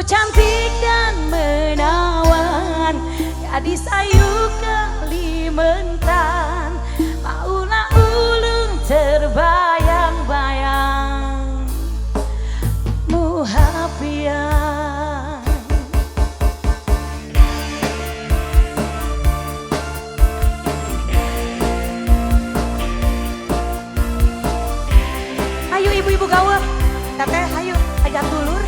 cantik dan menawan, gadis ayu Kalimantan, maulah ulun terbayang-bayang muhapian. Ayo ibu-ibu gawe, teteh ayo ajak dulur.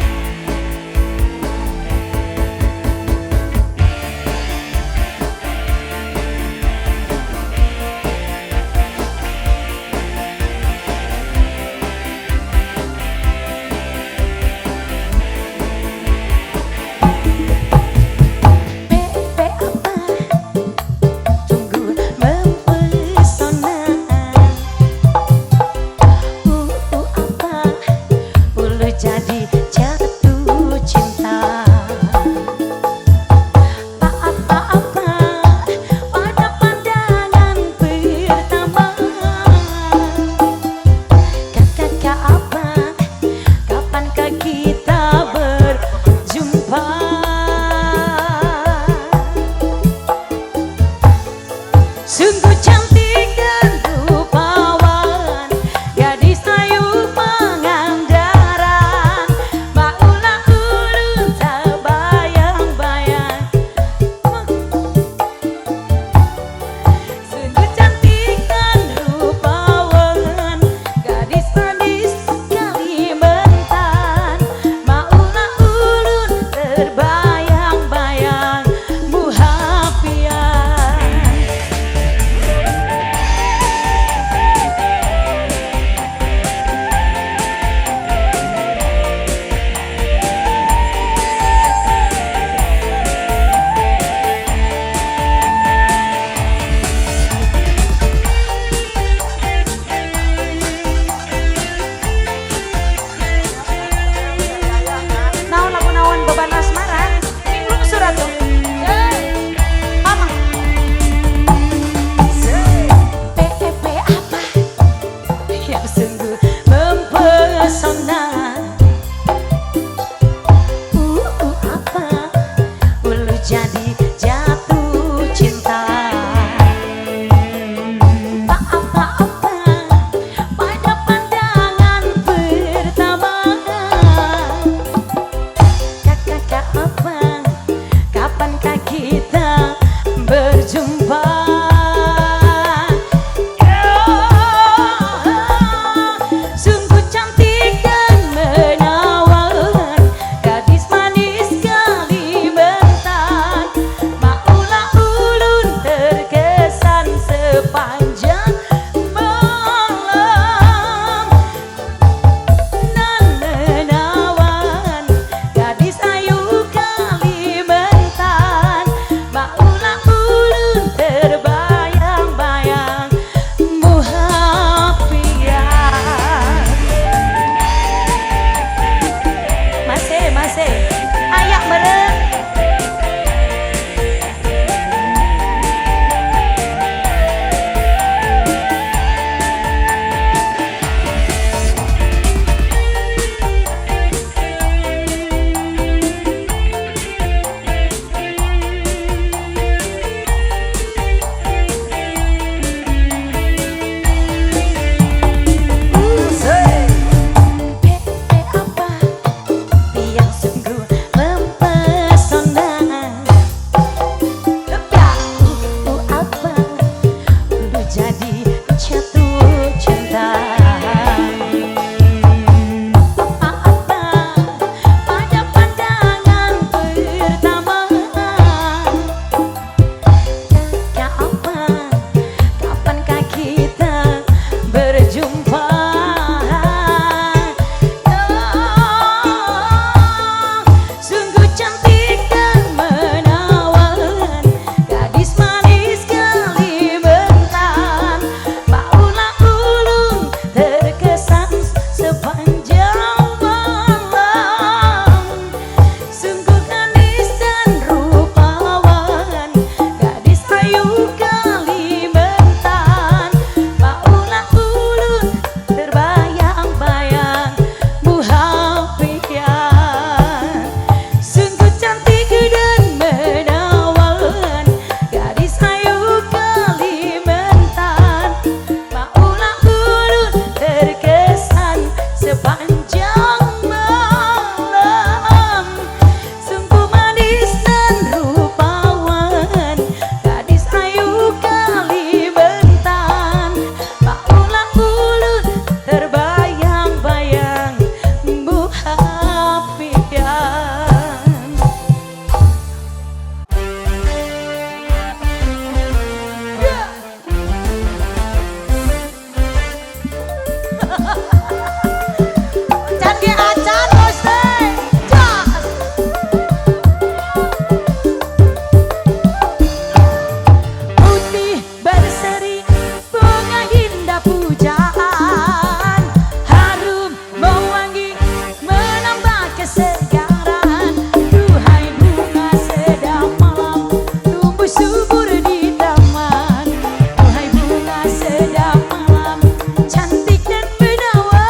segaran, duhai bunga sedap malam, tumbuh subur di taman. Duhai bunga sedap malam, cantik dan menawan.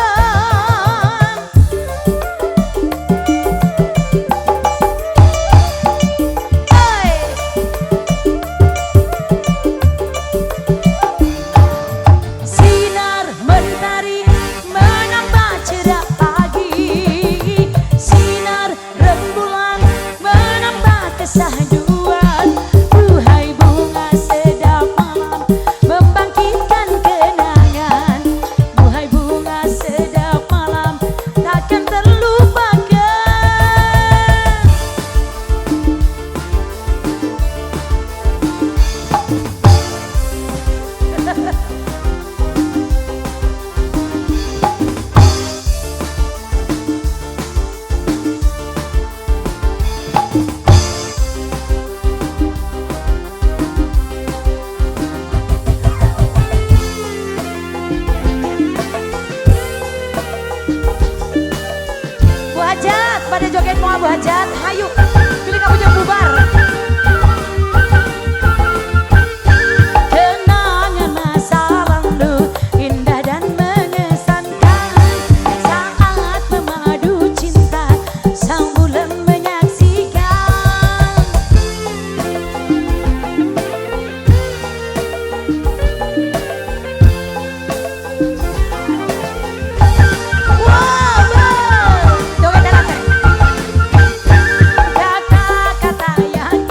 Hey! Sinar mentari menambah cerah pagi, sinar rembulan menambah kesahduan. Duhai bunga sedap malam, membangkitkan kenangan. Duhai bunga sedap malam, takkan terlupakan. Bu Hajat, pada joget mau Bu Hajat, hayu, pilih kamu jangan bubar. Kenangan masa lalu indah dan mengesankan, saat memadu cinta sang bulan menyaksikan. Wow, joget dalam kata-kata yang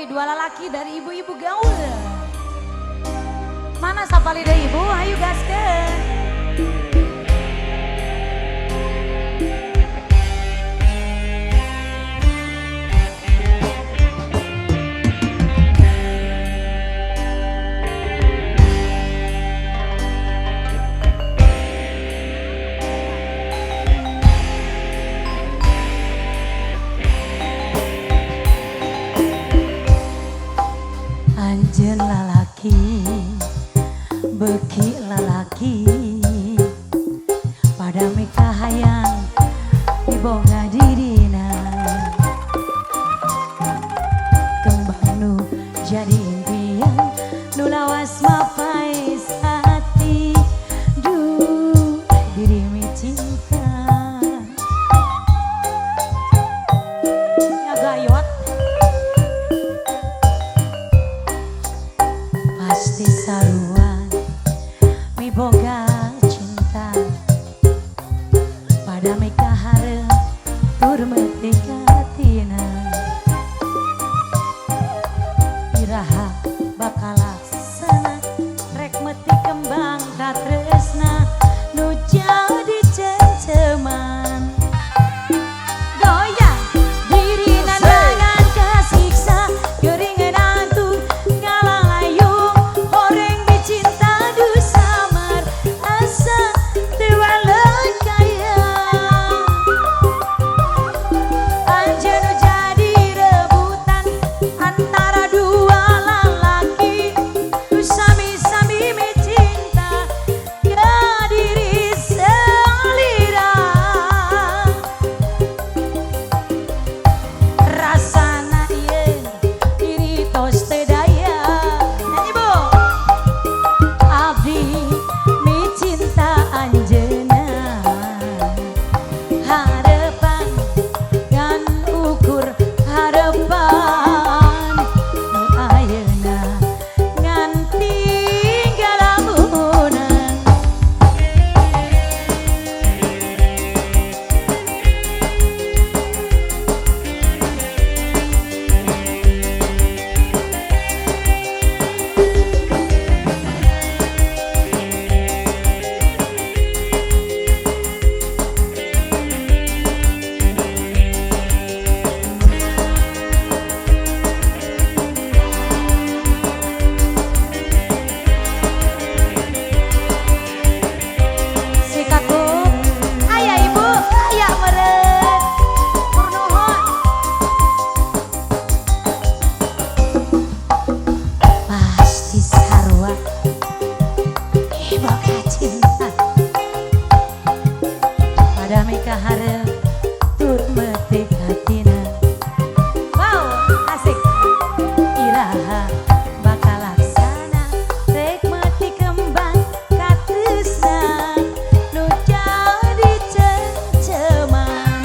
Woi, dua lelaki dari ibu-ibu gaul. Mana sapa lidah ibu? Ayo gaskeun. Anjeun lalaki, beki lalaki, pada meka hayang diboga dirina, kembang nu jadi impian, nu lawas mapai hati, duh diri mi cinta. Ya gayot. Pasti saruan mi boga cinta pada meka hareup tur meutik katina iraha bakal laksana rek meutik kembang ka tresna nu jadi cengceman Goyang diri nandangan kasiksa geuringan antu ngalayung horeng dicinta du samar asa tewaleun kaya anjeun nu jadi rebutan antara dua lalaki nu sami-sami mencinta ya diri selira rasana ieu diri tos teu daya. Nyanyi Bu. abdi mi cinta anjeunna harepan ngan ukur harepan nu ayeuna ngan tinggal lamunan Si kakung, aya ibu, aya meureun. Tur nuhun. pasti sarua boga cinta pada meka hareup tur meutik hatina Wow, asik. iraha bakal laksana rek meutik kembang ka tresna nu jadi cengceman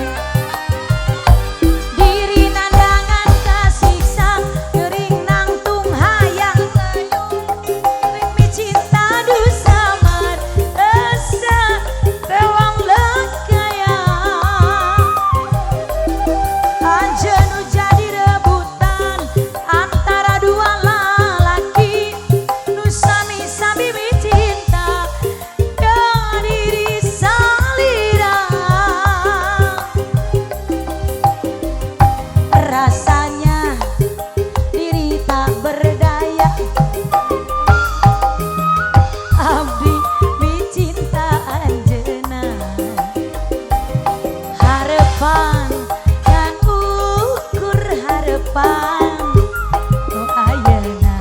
Diri nandangan kasiksa geuring nangtung hayang rek mi cinta du samar asa tewang lekaya anjeun nu jadi rebutan antara dua lalaki nu sami-sami mencinta ya diri salira rasanya diri tak berdaya abdi mi cinta anjeunna harepan kan ukur harepan nu ayeuna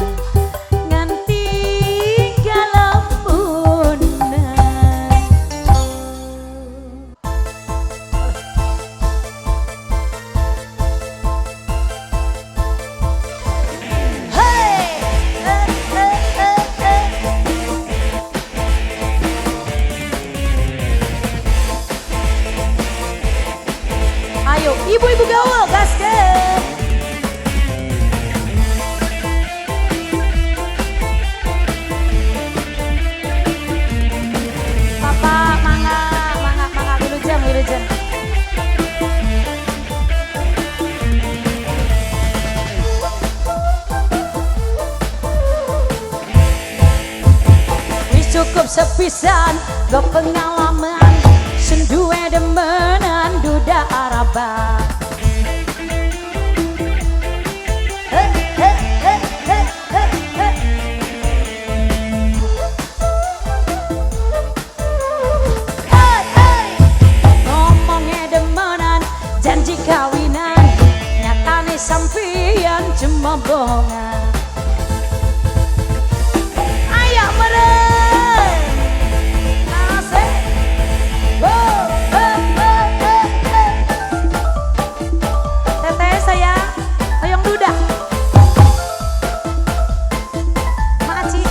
ngan tinggal lamunan Hey! Ayo, ibu-ibu gaul, gaskeun. Papa, mangga, mangga, mangga, wilujeng, wilujeng. pisan go pengalaman senduwe demenan duda araba. Ngomongnya demenan janji kawinan nyatane sampeyan cuma bohongan. Ayo meren asik teteh saya hoyong duda Maci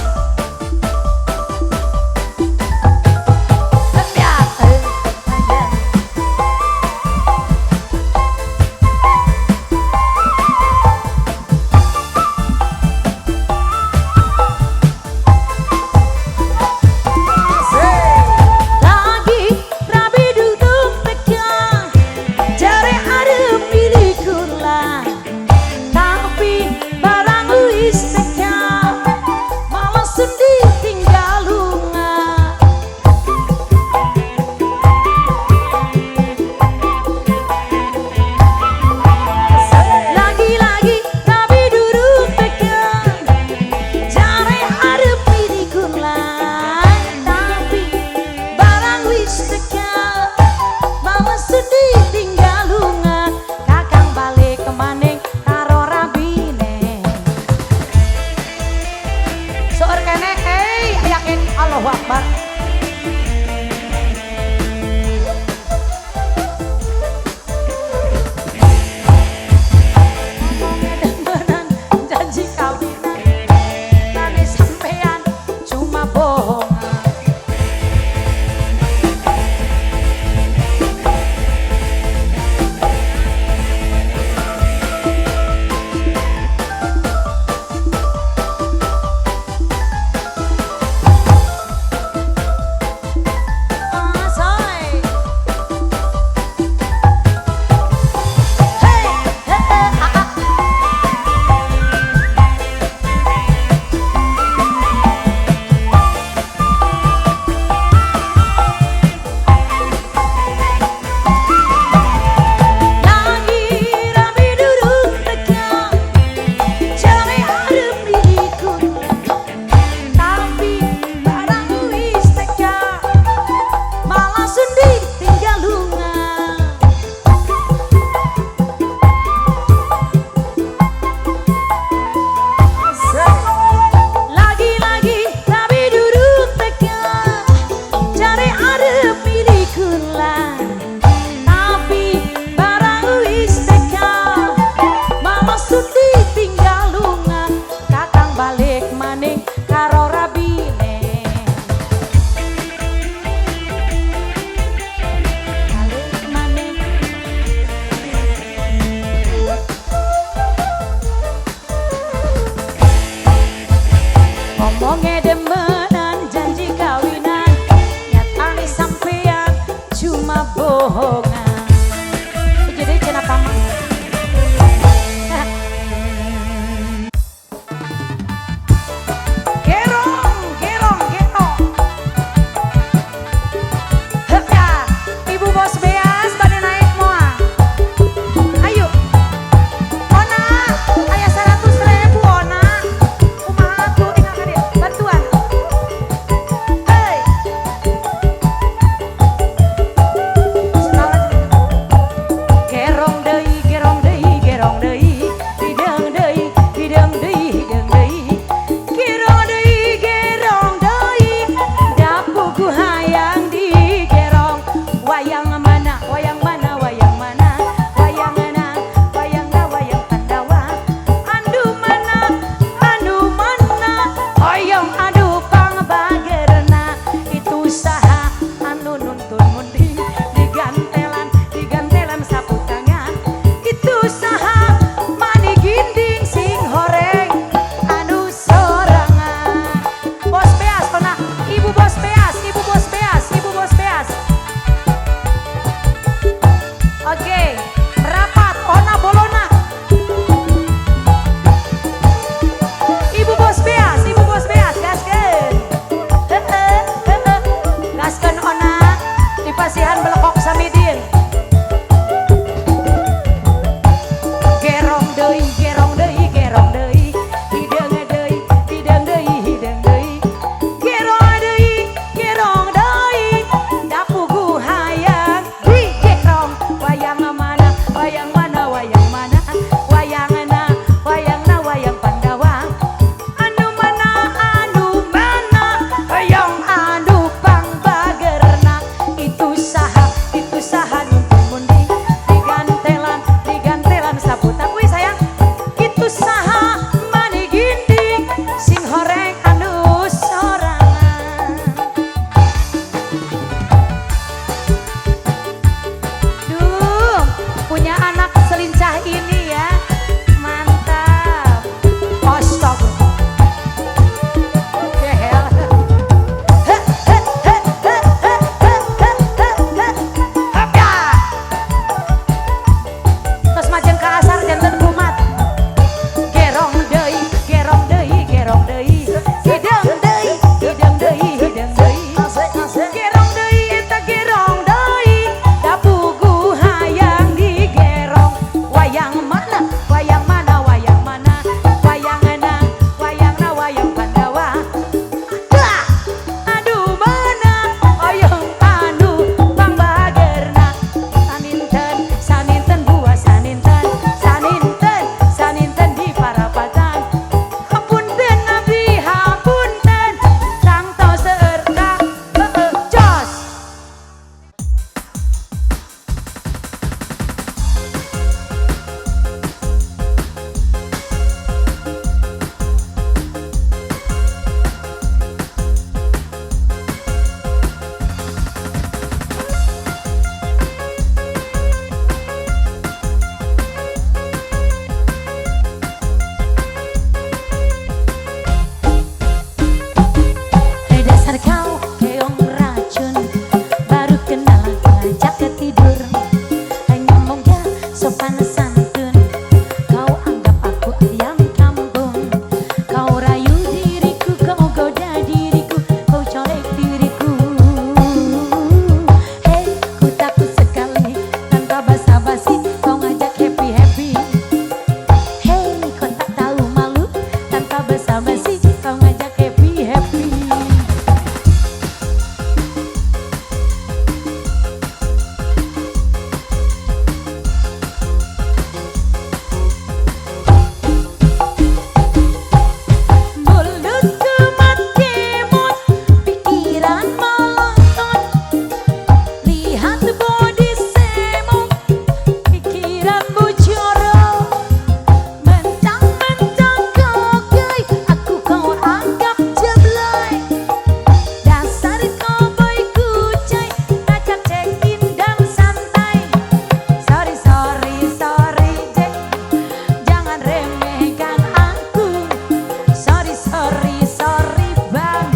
selincah ini ya. Mantap. Astaga. Gehel. Terus majen ke asar janten kumat. Gerong deui, gerong deui, gerong deui. Hidung deui, hidung deui, hidung deui. Gerong deui eta gerong deui. Da pugu hayang digerong. Wayang mana? Wayang mana? Wayang mana? Wayangna, wayangna wayang Pandawa. Aduh mana? Oyong panu pangbagerna. Saninten, saninten buah saninten. Saninten, saninten di Parapatan. Hapunten abdi hapunten. Tangto seueur ka jos. Dasar kau keong racun, baru kenal ngajak ke tidur. Ngomong ya sopan santun, kau anggap aku ayam kampung. Kau rayu diriku, kau goda diriku, kau colek diriku. Hei, ku takut sekali tanpa basa-basi kau ngajak happy-happy. Hei, kau tak tahu malu tanpa basa-basi kau ngajak happy-happy. Mulutku matkemot, pikiran melotot. Lihat body semok, pikiranmu jorok. Mentang-mentang kau gay, aku kau anggap jeblay. Dasar kau boy kucai, ngajak check-in dan santai. Sorry, sorry, sorry, Jack. Jangan remehkan aku. Sorry, sorry, sorry bang,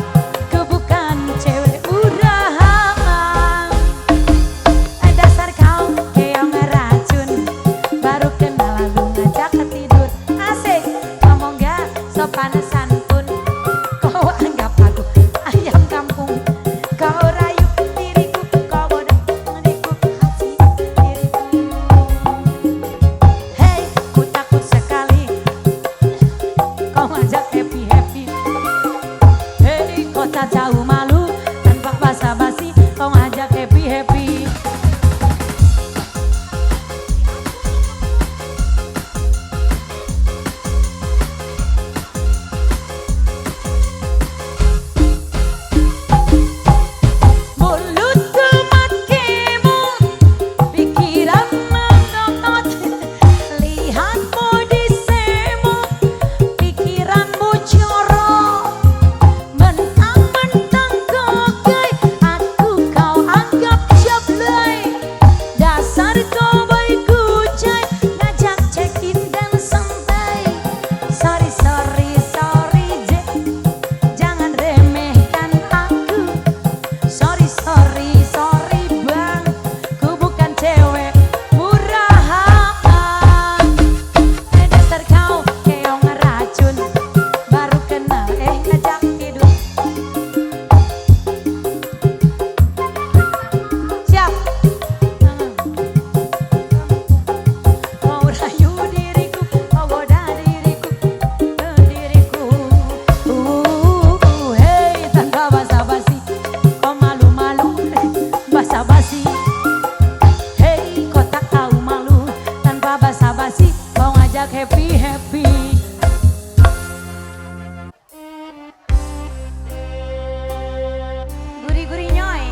ku bukan cewek murahan. Dasar kau keong racun, baru kenal lalu ngajak ke tidur. Asik, ngomong gak sopan santun. Kau anggap aku ayam kampung. Kau rayu diriku, kau bodoh diriku, hati diriku. Hei, ku takut sekali kau ngajak happy-happy. Hei, kau tak tahu malu tanpa basa-basi kau ngajak happy-happy. Mulutku matkemot, pikiran melotot. Lihat body semok, pikiranmu jorok. Mentang-mentang kau gay, aku kau anggap jeblay. Dasar kau boy kucai, ngajak check-in dan santai. Sorry, sorry, sorry, Jack. Jangan remehkan aku. Sorry, sorry, sorry bang, ku bukan cewek murahan. Dasar kau keong racun, baru kenal ngajak tidur. Siap. Kau rayu diriku, kau goda diriku, diriku. Hei, tanpa basa-basi kau malu-malu basa-basi. Hei, kau tak tahu malu tanpa basa-basi kau ngajak happy-happy. Gurih-gurih nyoy.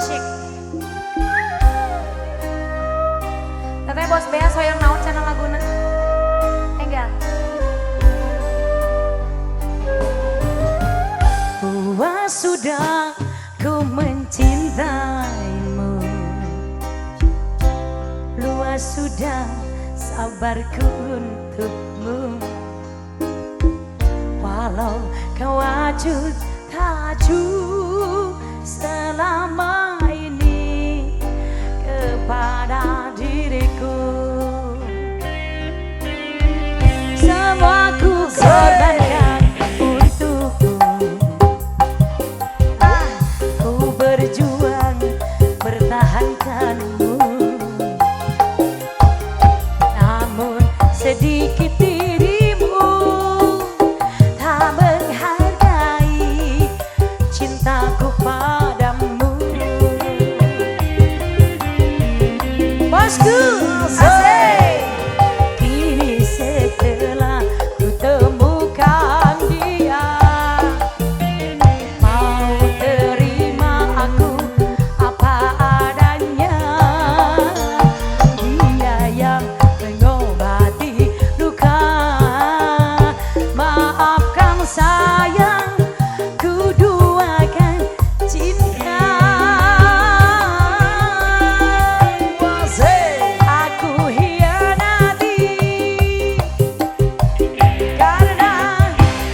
Asyik. Teteh bos bea soyang naon cenah laguna. Enggak. sudah sabarku untukmu, walau kau wajud tajuk selama ini kepada diriku. Semua ku korbankan untukmu, ku berjuang bertahankanmu, namun sedikit dirimu tak menghargai cintaku padamu. Bosku, asik. Kini setelah ku temukan dia, mau terima aku apa adanya. Dia yang mengobati luka. Maafkan sayang, ku duakan cinta. Aku hianati karena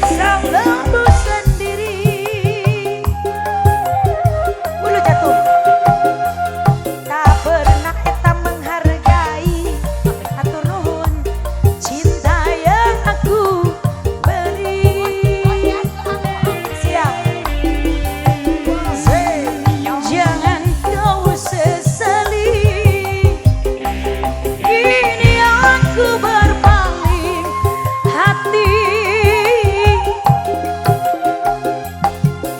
salahmu sendiri. Mulu jatuh. Tak pernah eta menghargai atur nuhun cinta yang aku beri. Siap. Jangan kau sesali, kini aku berpaling hati.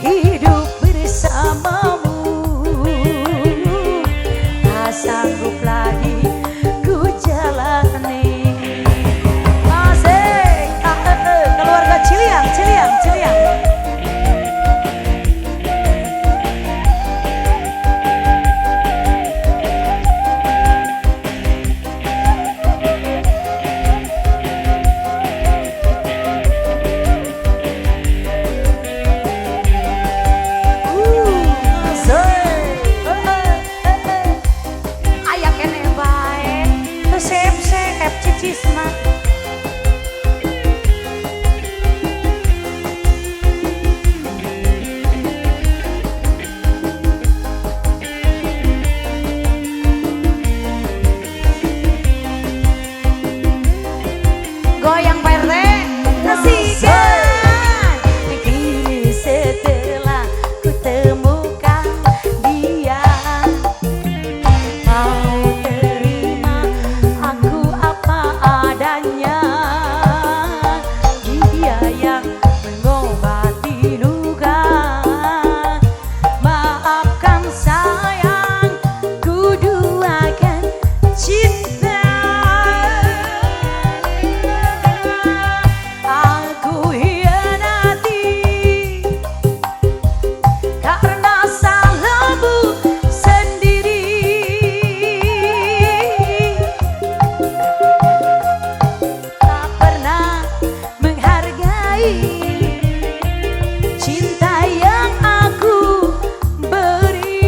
Hidup bersamamu tak sanggup lagi ku jalani. Asik, keluarga Ciliang, Ciliang, Ciliang. Aya kene bae, teu sep-sep cicisna. Goyang Pak RT, kasihkan. Kini setelah ku temukan dia, mau terima aku apa adanya. Dia yang mengobati luka. Maafkan sayang, ku duakan cinta. Aku hianati karena salahmu sendiri. Tak pernah menghargai cinta yang aku beri.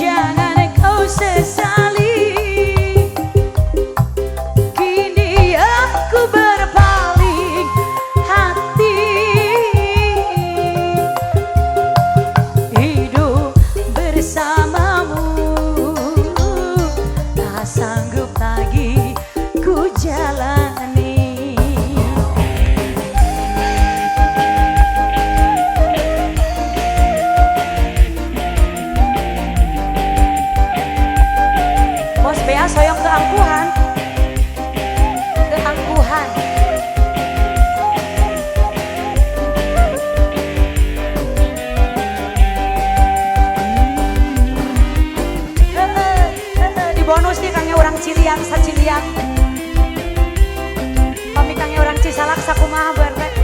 Jangan kau sesali, kini aku berpaling hati. Hidup bersamamu tak sanggup lagi ku jalani. Bos Bea soyong keangkuhan. Keangkuhan. Di bonus nih kangnya orang Ciliang, sa Ciliang. Pami kangnya orang Cisalak sakumaha berarti.